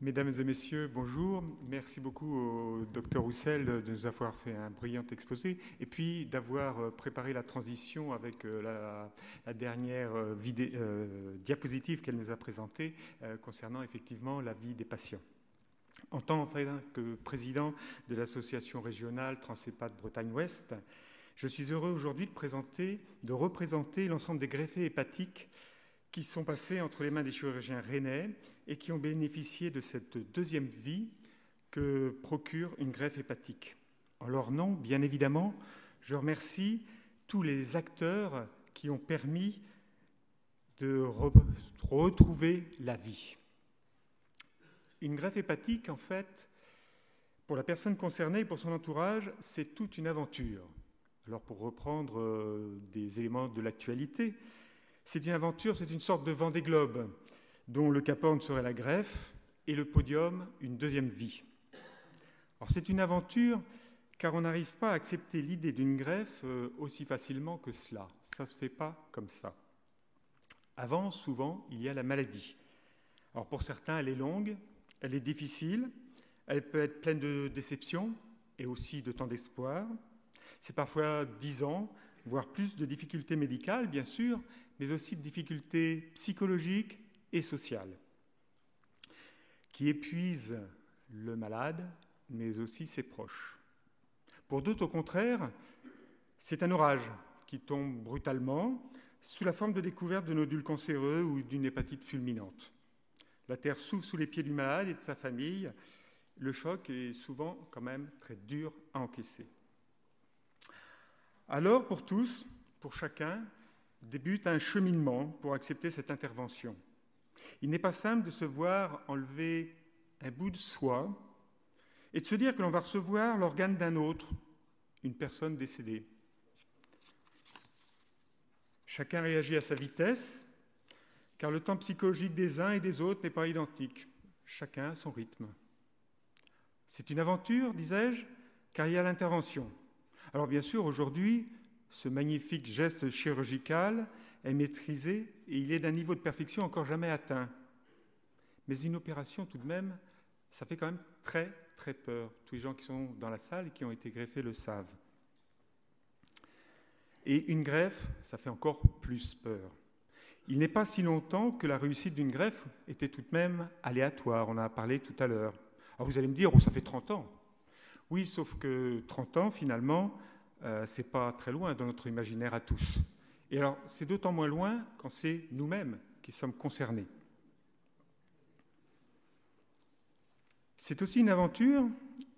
Mesdames et messieurs, bonjour. Merci beaucoup au Dr Roussel de nous avoir fait un brillant exposé et puis d'avoir préparé la transition avec la dernière diapositive qu'elle nous a présentée concernant effectivement la vie des patients. En tant que président de l'association régionale Transepad Bretagne-Ouest, je suis heureux aujourd'hui de représenter l'ensemble des greffés hépatiques qui sont passés entre les mains des chirurgiens rennais et qui ont bénéficié de cette deuxième vie que procure une greffe hépatique. En leur nom, bien évidemment, je remercie tous les acteurs qui ont permis de retrouver la vie. Une greffe hépatique, en fait, pour la personne concernée et pour son entourage, c'est toute une aventure. Alors, pour reprendre des éléments de l'actualité, c'est une aventure, c'est une sorte de Vendée Globe, dont le Cap Horn serait la greffe et le podium une deuxième vie. Alors c'est une aventure car on n'arrive pas à accepter l'idée d'une greffe aussi facilement que cela. Ça ne se fait pas comme ça. Avant, souvent, il y a la maladie. Alors pour certains, elle est longue, elle est difficile, elle peut être pleine de déceptions et aussi de temps d'espoir. C'est parfois 10 ans, voire plus de difficultés médicales, bien sûr, mais aussi de difficultés psychologiques et sociales, qui épuisent le malade, mais aussi ses proches. Pour d'autres, au contraire, c'est un orage qui tombe brutalement sous la forme de découverte de nodules cancéreux ou d'une hépatite fulminante. La terre souffle sous les pieds du malade et de sa famille. Le choc est souvent quand même très dur à encaisser. Alors, pour tous, pour chacun, débute un cheminement pour accepter cette intervention. Il n'est pas simple de se voir enlever un bout de soi et de se dire que l'on va recevoir l'organe d'un autre, une personne décédée. Chacun réagit à sa vitesse, car le temps psychologique des uns et des autres n'est pas identique. Chacun a son rythme. C'est une aventure, disais-je, car il y a l'intervention. Alors bien sûr, aujourd'hui, ce magnifique geste chirurgical est maîtrisé et il est d'un niveau de perfection encore jamais atteint. Mais une opération, tout de même, ça fait quand même très, très peur. Tous les gens qui sont dans la salle et qui ont été greffés le savent. Et une greffe, ça fait encore plus peur. Il n'est pas si longtemps que la réussite d'une greffe était tout de même aléatoire. On en a parlé tout à l'heure. Alors vous allez me dire, oh, ça fait 30 ans. Oui, sauf que 30 ans, finalement, c'est pas très loin dans notre imaginaire à tous. Et alors, c'est d'autant moins loin quand c'est nous-mêmes qui sommes concernés. C'est aussi une aventure,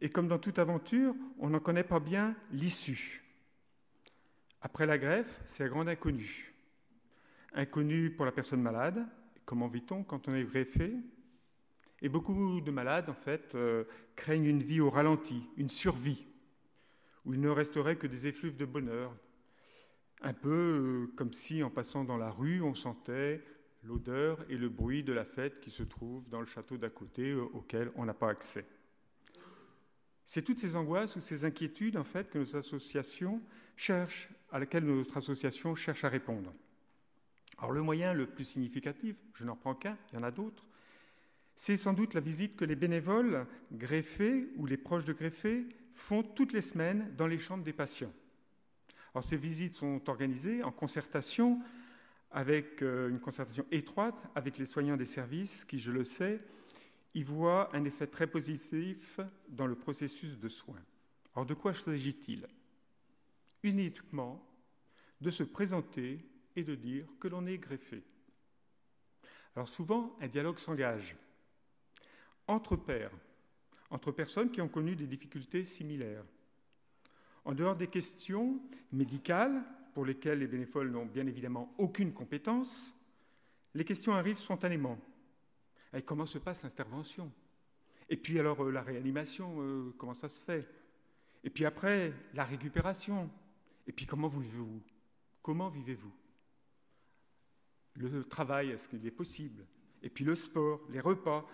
et comme dans toute aventure, on n'en connaît pas bien l'issue. Après la greffe, c'est la grande inconnue. Inconnue pour la personne malade, comment vit-on quand on est greffé ? Et beaucoup de malades, en fait, craignent une vie au ralenti, une survie, où il ne resterait que des effluves de bonheur. Un peu comme si, en passant dans la rue, on sentait l'odeur et le bruit de la fête qui se trouve dans le château d'à côté, auquel on n'a pas accès. C'est toutes ces angoisses ou ces inquiétudes, en fait, à laquelle notre association cherche à répondre. Alors, le moyen le plus significatif, je n'en prends qu'un, il y en a d'autres, c'est sans doute la visite que les bénévoles greffés ou les proches de greffés font toutes les semaines dans les chambres des patients. Alors, ces visites sont organisées en concertation avec une concertation étroite avec les soignants des services qui, je le sais, y voient un effet très positif dans le processus de soins. Alors, de quoi s'agit-il ? Uniquement de se présenter et de dire que l'on est greffé. Alors, souvent, un dialogue s'engage entre pairs, entre personnes qui ont connu des difficultés similaires. En dehors des questions médicales, pour lesquelles les bénévoles n'ont bien évidemment aucune compétence, les questions arrivent spontanément. Et comment se passe l'intervention ? Et puis alors la réanimation, comment ça se fait ? Et puis après, la récupération. Et puis comment vivez-vous ? Comment vivez-vous ? Le travail, est-ce qu'il est possible ? Et puis le sport, les repas.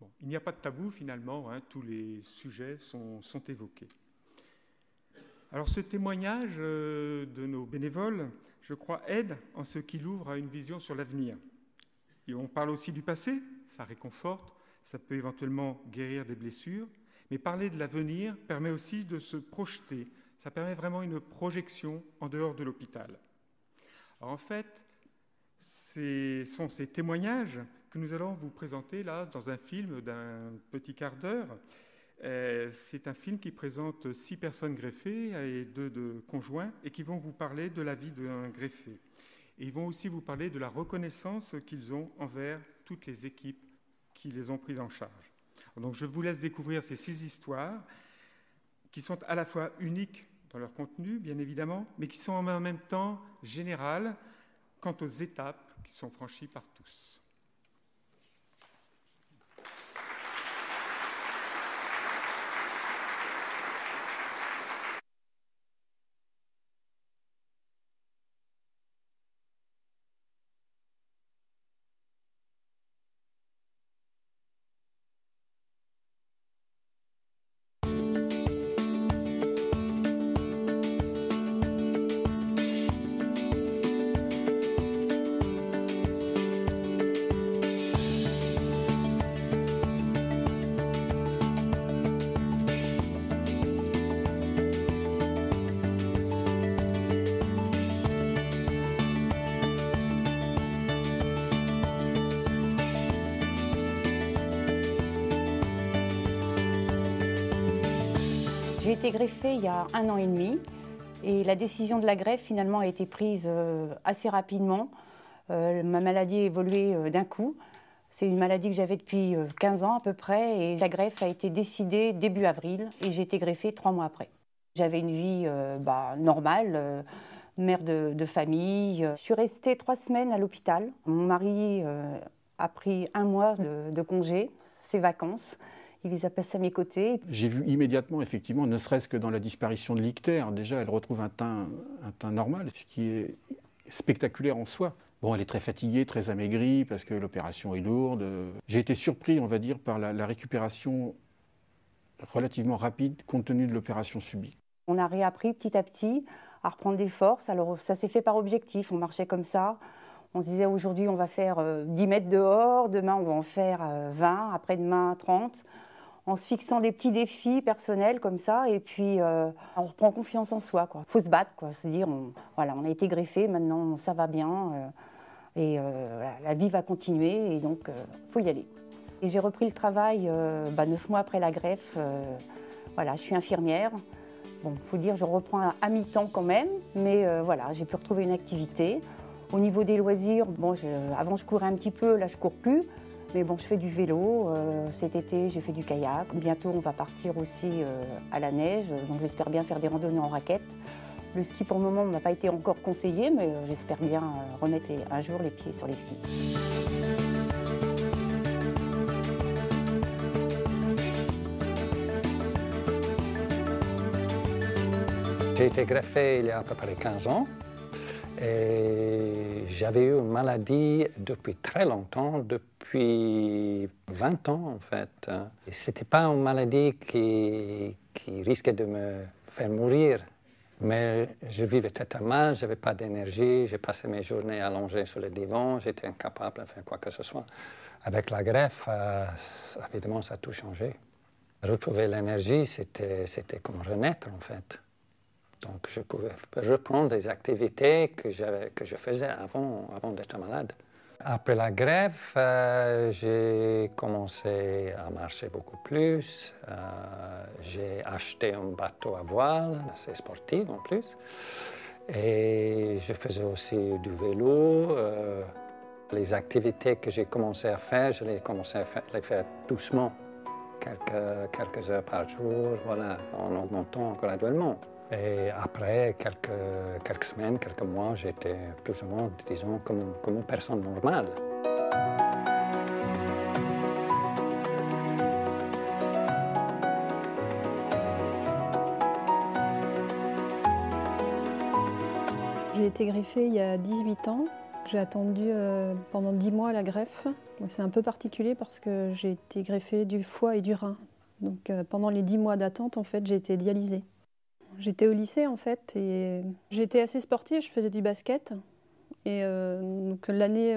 Bon, il n'y a pas de tabou finalement, tous les sujets sont évoqués. Alors ce témoignage de nos bénévoles, je crois, aide en ce qu'il ouvre à une vision sur l'avenir. Et on parle aussi du passé, ça réconforte, ça peut éventuellement guérir des blessures, mais parler de l'avenir permet aussi de se projeter. Ça permet vraiment une projection en dehors de l'hôpital. En fait, ce sont ces témoignages que nous allons vous présenter là dans un film d'un petit quart d'heure. C'est un film qui présente 6 personnes greffées et 2 de conjoints et qui vont vous parler de la vie d'un greffé. Et ils vont aussi vous parler de la reconnaissance qu'ils ont envers toutes les équipes qui les ont prises en charge. Donc je vous laisse découvrir ces 6 histoires qui sont à la fois uniques dans leur contenu, bien évidemment, mais qui sont en même temps générales quant aux étapes qui sont franchies par tous. J'ai été greffée il y a 1 an et demi et la décision de la greffe finalement a été prise assez rapidement. Ma maladie a évolué d'un coup. C'est une maladie que j'avais depuis 15 ans à peu près et la greffe a été décidée début avril et j'ai été greffée 3 mois après. J'avais une vie normale, mère de famille. Je suis restée 3 semaines à l'hôpital. Mon mari a pris 1 mois de congé, ses vacances. Il les a passés à mes côtés. J'ai vu immédiatement, effectivement, ne serait-ce que dans la disparition de l'ictère, déjà elle retrouve un teint normal, ce qui est spectaculaire en soi. Bon, elle est très fatiguée, très amaigrie, parce que l'opération est lourde. J'ai été surpris, on va dire, par la récupération relativement rapide, compte tenu de l'opération subie. On a réappris petit à petit à reprendre des forces. Alors ça s'est fait par objectif, on marchait comme ça. On se disait aujourd'hui on va faire 10 mètres dehors, demain on va en faire 20, après-demain 30. En se fixant des petits défis personnels comme ça, et puis on reprend confiance en soi. Il faut se battre, se dire, voilà, on a été greffé, maintenant ça va bien, et la vie va continuer, et donc il faut y aller. Et j'ai repris le travail 9 mois après la greffe. Voilà, je suis infirmière. Bon, il faut dire, je reprends à mi-temps quand même, mais voilà, j'ai pu retrouver une activité. Au niveau des loisirs, bon, avant je courais un petit peu, là je cours plus. Mais bon, je fais du vélo, cet été j'ai fait du kayak. Bientôt on va partir aussi à la neige, donc j'espère bien faire des randonnées en raquette. Le ski pour le moment ne m'a pas été encore conseillé, mais j'espère bien remettre un jour les pieds sur les skis. J'ai été greffé il y a à peu près 15 ans. Et j'avais eu une maladie depuis très longtemps, depuis 20 ans en fait. Ce n'était pas une maladie qui risquait de me faire mourir, mais je vivais très mal, je n'avais pas d'énergie, j'ai passé mes journées allongées sur le divan, j'étais incapable de faire quoi que ce soit. Avec la greffe, évidemment, ça a tout changé. Retrouver l'énergie, c'était comme renaître en fait. Donc, je pouvais reprendre des activités que je faisais avant d'être malade. Après la greffe, j'ai commencé à marcher beaucoup plus. J'ai acheté un bateau à voile, assez sportif en plus. Et je faisais aussi du vélo. Les activités que j'ai commencé à faire, je les commencé à les faire doucement, quelques heures par jour, voilà, en augmentant graduellement. Et après quelques semaines, quelques mois, j'étais plus ou moins, disons, comme une personne normale. J'ai été greffée il y a 18 ans. J'ai attendu pendant 10 mois la greffe. C'est un peu particulier parce que j'ai été greffée du foie et du rein. Donc pendant les 10 mois d'attente, en fait, j'ai été dialysée. J'étais au lycée en fait et j'étais assez sportive, je faisais du basket. Et donc l'année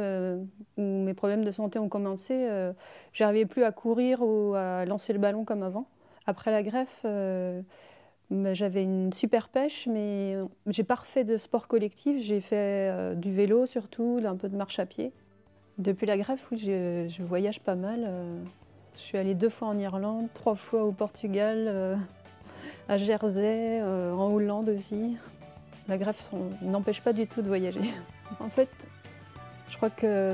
où mes problèmes de santé ont commencé, j'arrivais plus à courir ou à lancer le ballon comme avant. Après la greffe, j'avais une super pêche, mais j'ai pas refait de sport collectif. J'ai fait du vélo surtout, un peu de marche à pied. Depuis la greffe, oui, je voyage pas mal. Je suis allée 2 fois en Irlande, 3 fois au Portugal, à Jersey, en Hollande aussi. La greffe n'empêche pas du tout de voyager. En fait, je crois que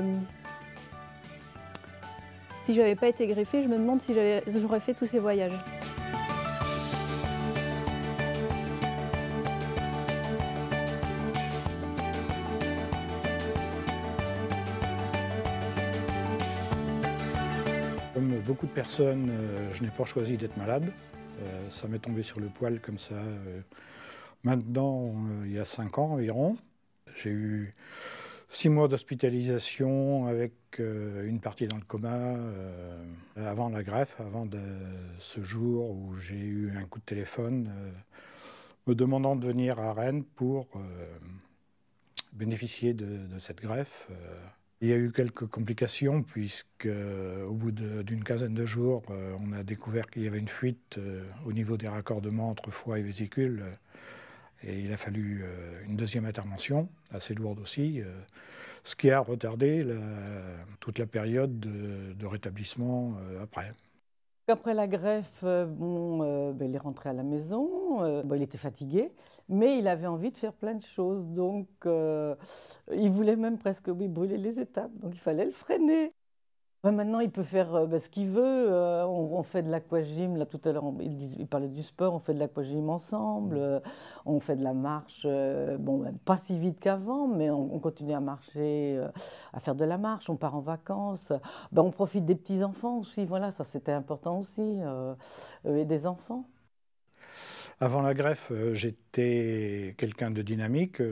si j'avais pas été greffée, je me demande si j'aurais fait tous ces voyages. Comme beaucoup de personnes, je n'ai pas choisi d'être malade. Ça m'est tombé sur le poil comme ça. Maintenant, il y a 5 ans environ, j'ai eu 6 mois d'hospitalisation avec une partie dans le coma avant la greffe, avant ce jour où j'ai eu un coup de téléphone me demandant de venir à Rennes pour bénéficier de cette greffe. Il y a eu quelques complications puisque au bout d'une quinzaine de jours, on a découvert qu'il y avait une fuite au niveau des raccordements entre foie et vésicule. Et il a fallu une deuxième intervention, assez lourde aussi, ce qui a retardé toute la période de rétablissement après. Après la greffe, il est rentré à la maison, il était fatigué, mais il avait envie de faire plein de choses. Donc, il voulait même presque brûler les étapes, donc il fallait le freiner. Maintenant, il peut faire ce qu'il veut. On fait de l'aquagym. Là, tout à l'heure, il parlait du sport. On fait de l'aquagym ensemble. On fait de la marche. Pas si vite qu'avant, mais on continue à marcher, à faire de la marche. On part en vacances. On profite des petits-enfants aussi. Voilà, ça, c'était important aussi. Et des enfants. Avant la greffe, j'étais quelqu'un de dynamique,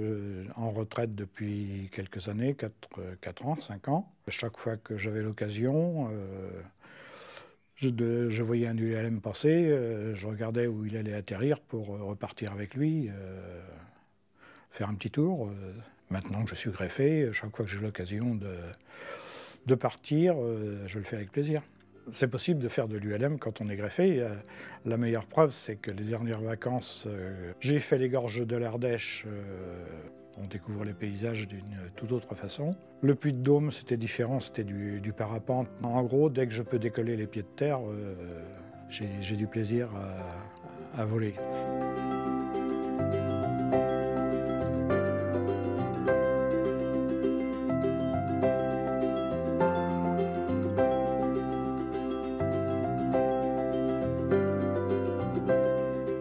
en retraite depuis quelques années, 4 ans, 5 ans. Chaque fois que j'avais l'occasion, je voyais un ULM passer, je regardais où il allait atterrir pour repartir avec lui, faire un petit tour. Maintenant que je suis greffé, chaque fois que j'ai l'occasion de partir, je le fais avec plaisir. C'est possible de faire de l'ULM quand on est greffé. La meilleure preuve, c'est que les dernières vacances, j'ai fait les gorges de l'Ardèche. On découvre les paysages d'une toute autre façon. Le Puy-de-Dôme, c'était différent, c'était du parapente. En gros, dès que je peux décoller les pieds de terre, j'ai du plaisir à voler.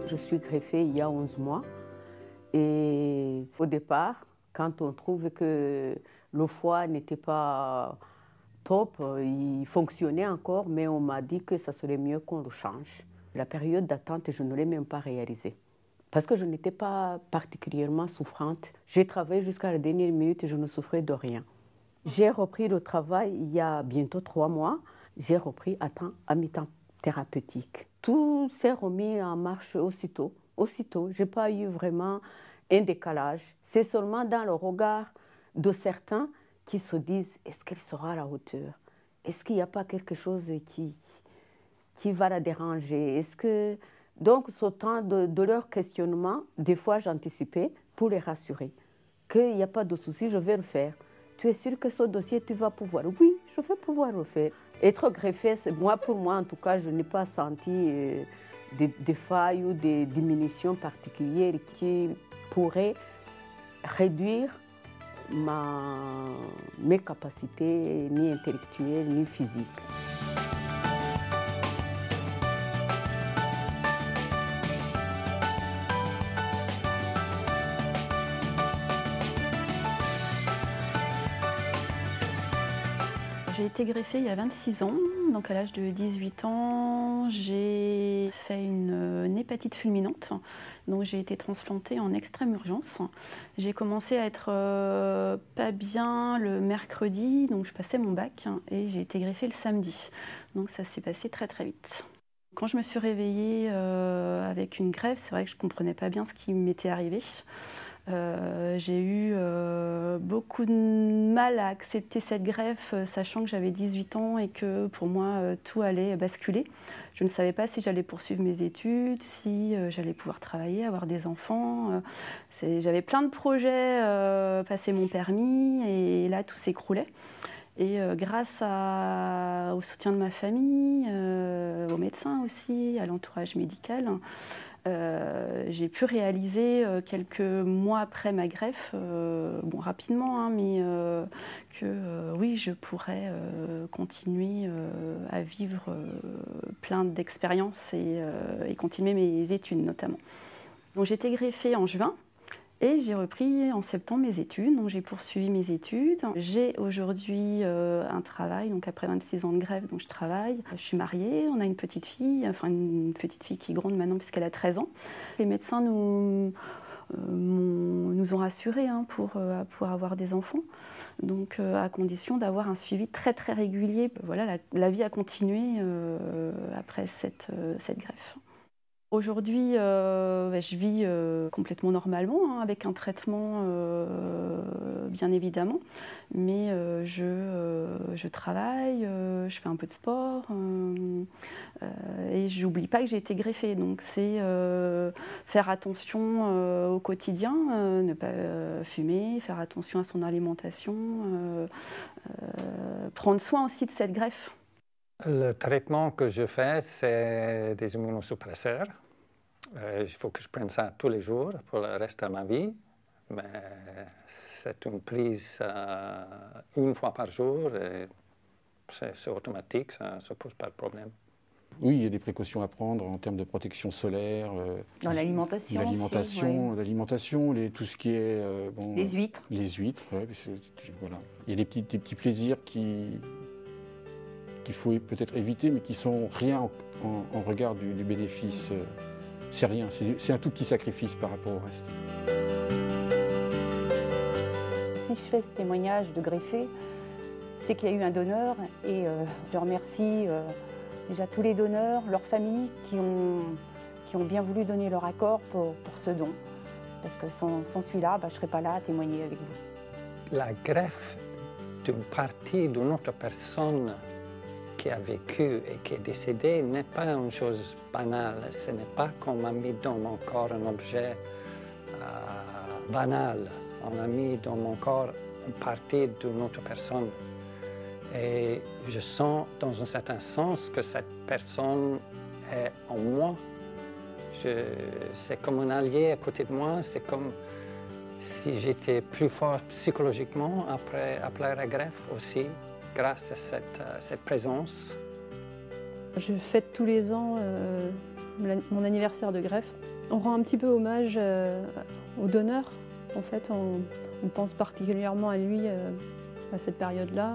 Je suis greffée il y a 11 mois et au départ, quand on trouve que le foie n'était pas top, il fonctionnait encore, mais on m'a dit que ça serait mieux qu'on le change. La période d'attente, je ne l'ai même pas réalisée parce que je n'étais pas particulièrement souffrante. J'ai travaillé jusqu'à la dernière minute et je ne souffrais de rien. J'ai repris le travail il y a bientôt 3 mois. J'ai repris à mi-temps thérapeutique. Tout s'est remis en marche aussitôt. Je n'ai pas eu vraiment un décalage. C'est seulement dans le regard de certains qui se disent « est-ce qu'elle sera à la hauteur? Est-ce qu'il n'y a pas quelque chose qui va la déranger? Est-ce que... » Donc, ce temps de leur questionnement, des fois j'anticipais pour les rassurer qu'il n'y a pas de souci, je vais le faire. Tu es sûr que ce dossier, tu vas pouvoir? Oui, je vais pouvoir le faire. Être greffé, pour moi en tout cas, je n'ai pas senti des failles ou des diminutions particulières qui pourraient réduire mes capacités, ni intellectuelles, ni physiques. J'ai été greffée il y a 26 ans, donc à l'âge de 18 ans, j'ai fait une hépatite fulminante, donc j'ai été transplantée en extrême urgence. J'ai commencé à être pas bien le mercredi, donc je passais mon bac et j'ai été greffée le samedi, donc ça s'est passé très très vite. Quand je me suis réveillée avec une greffe, c'est vrai que je ne comprenais pas bien ce qui m'était arrivé. J'ai eu beaucoup de mal à accepter cette greffe, sachant que j'avais 18 ans et que pour moi, tout allait basculer. Je ne savais pas si j'allais poursuivre mes études, si j'allais pouvoir travailler, avoir des enfants. J'avais plein de projets, passer mon permis, et là, tout s'écroulait. Et grâce au soutien de ma famille, aux médecins aussi, à l'entourage médical, j'ai pu réaliser quelques mois après ma greffe, bon, rapidement, hein, mais que oui, je pourrais continuer à vivre plein d'expériences et continuer mes études notamment. Donc j'ai été greffée en juin. Et j'ai repris en septembre mes études, donc j'ai poursuivi mes études. J'ai aujourd'hui un travail, donc après 26 ans de grève, donc je travaille. Je suis mariée, on a une petite fille qui est grande maintenant puisqu'elle a 13 ans. Les médecins nous ont rassurés pour pouvoir avoir des enfants, donc à condition d'avoir un suivi très très régulier. Voilà, la vie a continué après cette greffe. Aujourd'hui, je vis complètement normalement, avec un traitement bien évidemment, mais je travaille, je fais un peu de sport et je n'oublie pas que j'ai été greffée. Donc c'est faire attention au quotidien, ne pas fumer, faire attention à son alimentation, prendre soin aussi de cette greffe. Le traitement que je fais, c'est des immunosuppresseurs. Il faut que je prenne ça tous les jours pour le reste de ma vie. Mais c'est une prise une fois par jour. C'est automatique, ça ne pose pas de problème. Oui, il y a des précautions à prendre en termes de protection solaire. Dans l'alimentation aussi. L'alimentation, tout ce qui est... les huîtres. Les huîtres, ouais, voilà. Il y a des petits plaisirs qu'il faut peut-être éviter, mais qui sont rien en regard du bénéfice. C'est rien, c'est un tout petit sacrifice par rapport au reste. Si je fais ce témoignage de greffé, c'est qu'il y a eu un donneur, et je remercie déjà tous les donneurs, leurs familles qui ont bien voulu donner leur accord pour ce don. Parce que sans celui-là, je ne serais pas là à témoigner avec vous. La greffe d'une partie d'une autre personne qui a vécu et qui est décédé n'est pas une chose banale. Ce n'est pas qu'on m'a mis dans mon corps un objet banal. On a mis dans mon corps une partie d'une autre personne. Et je sens dans un certain sens que cette personne est en moi. C'est comme un allié à côté de moi. C'est comme si j'étais plus fort psychologiquement après la greffe aussi, grâce à cette présence. Je fête tous les ans mon anniversaire de greffe. On rend un petit peu hommage au donneur. En fait, on pense particulièrement à lui à cette période-là.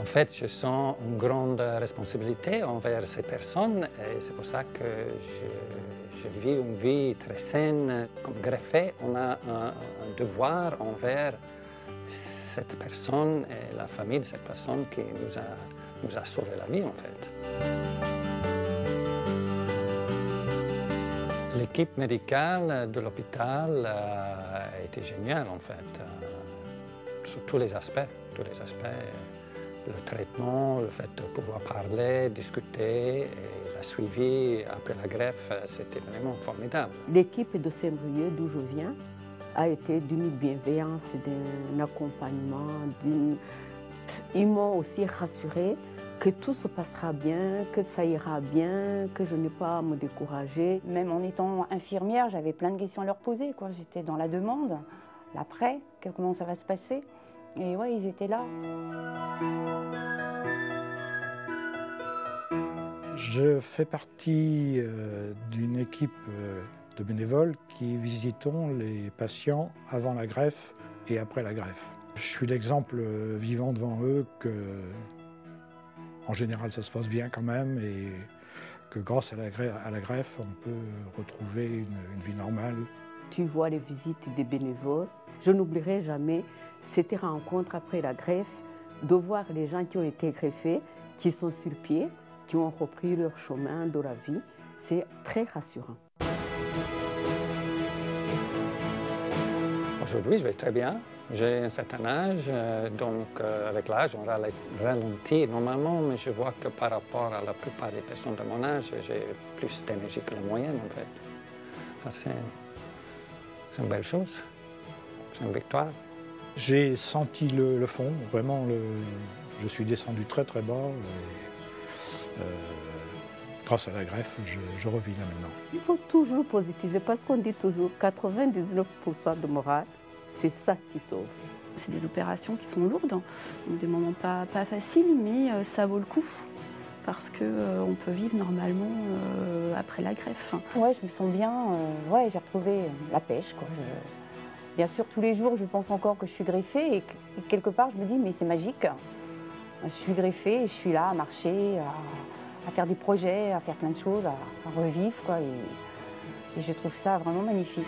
En fait, je sens une grande responsabilité envers ces personnes et c'est pour ça que je vis une vie très saine. Comme greffé, on a un devoir envers cette personne et la famille de cette personne qui nous a sauvé la vie, en fait. L'équipe médicale de l'hôpital a été géniale, en fait, sur tous les aspects. Le traitement, le fait de pouvoir parler, discuter, et la suivi après la greffe, c'était vraiment formidable. L'équipe de Saint-Brieuc, d'où je viens, a été d'une bienveillance, d'un accompagnement. Ils m'ont aussi rassuré que tout se passera bien, que ça ira bien, que je n'ai pas à me décourager. Même en étant infirmière, j'avais plein de questions à leur poser. J'étais dans la demande, l'après, comment ça va se passer. Et ouais, ils étaient là. Je fais partie d'une équipe de bénévoles qui visitons les patients avant la greffe et après la greffe. Je suis l'exemple vivant devant eux que, en général, ça se passe bien quand même et que grâce à la greffe, on peut retrouver une vie normale. Tu vois les visites des bénévoles. Je n'oublierai jamais cette rencontre après la greffe, de voir les gens qui ont été greffés, qui sont sur pied, qui ont repris leur chemin de la vie. C'est très rassurant. Aujourd'hui, je vais très bien. J'ai un certain âge, donc avec l'âge, on ralentit normalement, mais je vois que par rapport à la plupart des personnes de mon âge, j'ai plus d'énergie que la moyenne, en fait. Ça, c'est une belle chose. C'est une victoire. J'ai senti le fond, vraiment, je suis descendu très très bas. Et, grâce à la greffe, je revis là maintenant. Il faut toujours positiver parce qu'on dit toujours 99% de morale, c'est ça qui sauve. C'est des opérations qui sont lourdes, donc des moments pas faciles, mais ça vaut le coup parce qu'on peut vivre normalement après la greffe. Ouais, je me sens bien. Ouais, j'ai retrouvé la pêche, quoi. Bien sûr, tous les jours, je pense encore que je suis greffée et quelque part, je me dis, mais c'est magique. Je suis greffée et je suis là à marcher, à faire des projets, à faire plein de choses, à revivre, quoi. Et je trouve ça vraiment magnifique.